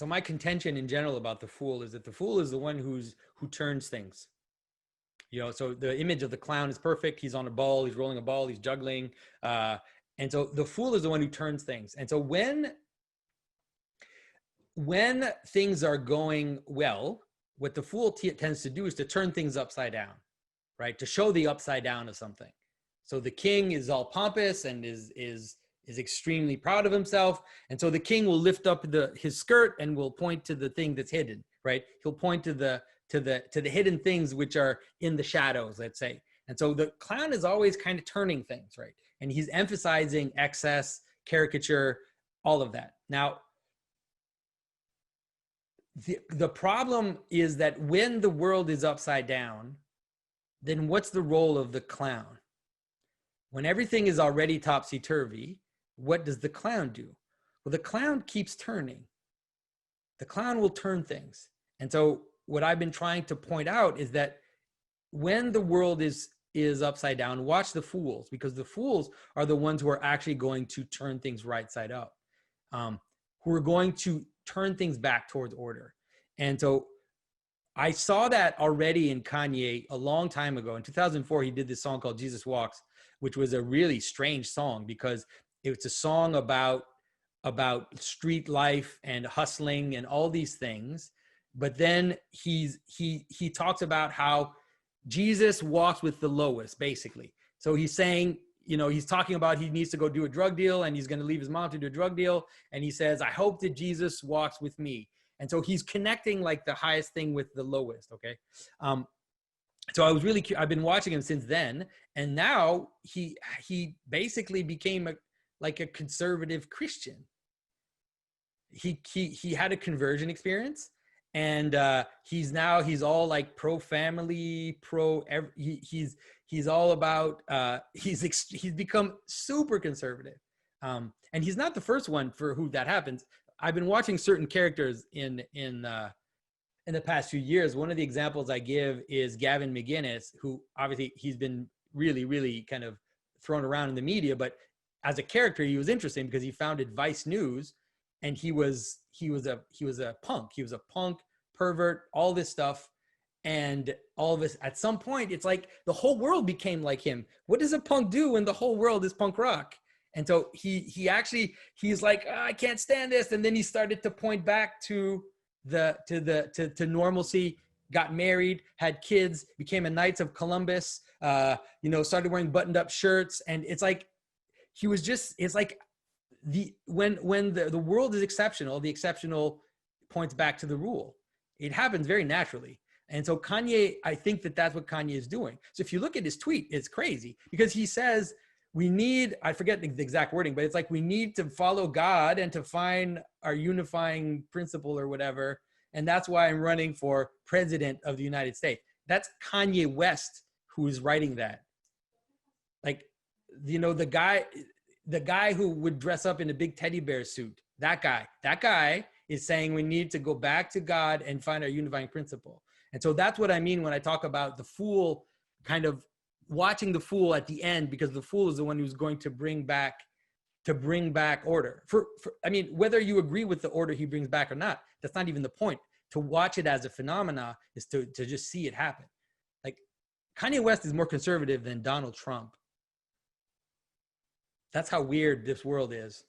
my contention in general about the fool is that the fool is the one who turns things. You know, so the image of the clown is perfect. He's on a ball, he's rolling a ball, he's juggling. And so the fool is the one who turns things. And so when things are going well, what the fool tends to do is to turn things upside down, right? To show the upside down of something. So the king is all pompous and is extremely proud of himself. And so the king will lift up his skirt and will point to the thing that's hidden, right? He'll point to the hidden things which are in the shadows, let's say. And so the clown is always kind of turning things, right? And he's emphasizing excess, caricature, all of that. Now, the problem is that when the world is upside down, then what's the role of the clown? When everything is already topsy-turvy, what does the clown do? Well, the clown keeps turning. The clown will turn things. And so what I've been trying to point out is that when the world is upside down, watch the fools, because the fools are the ones who are actually going to turn things right side up, who are going to turn things back towards order. And so I saw that already in Kanye a long time ago. In 2004, he did this song called Jesus Walks, which was a really strange song because it's a song about street life and hustling and all these things. But then he talks about how Jesus walks with the lowest, basically. So he's saying, you know, he's talking about he needs to go do a drug deal and he's going to leave his mom to do a drug deal. And he says, I hope that Jesus walks with me. And so he's connecting like the highest thing with the lowest. Okay. So I've been watching him since then. And now he basically became like a conservative Christian. He had a conversion experience. And he's all like pro family, he's all about he's become super conservative, and he's not the first one for who that happens. I've been watching certain characters in the past few years. One of the examples I give is Gavin McInnes, who obviously he's been really kind of thrown around in the media, but as a character he was interesting because he founded Vice News. And he was a punk. He was a punk, pervert, all this stuff. And all of this, at some point, it's like the whole world became like him. What does a punk do when the whole world is punk rock? And so he's like, oh, I can't stand this. And then he started to point back to normalcy, got married, had kids, became a Knights of Columbus, started wearing buttoned up shirts. And it's like, it's like, when the world is exceptional, the exceptional points back to the rule. It happens very naturally. And so Kanye, I think that's what Kanye is doing. So if you look at his tweet, it's crazy because he says I forget the exact wording, but it's like we need to follow God and to find our unifying principle or whatever. And that's why I'm running for president of the United States. That's Kanye West who is writing that. Like, the guy who would dress up in a big teddy bear suit, that guy is saying we need to go back to God and find our unifying principle. And so that's what I mean when I talk about the fool, kind of watching the fool at the end, because the fool is the one who's going to bring back order. I mean, whether you agree with the order he brings back or not, that's not even the point. To watch it as a phenomena is to just see it happen. Like Kanye West is more conservative than Donald Trump. That's how weird this world is.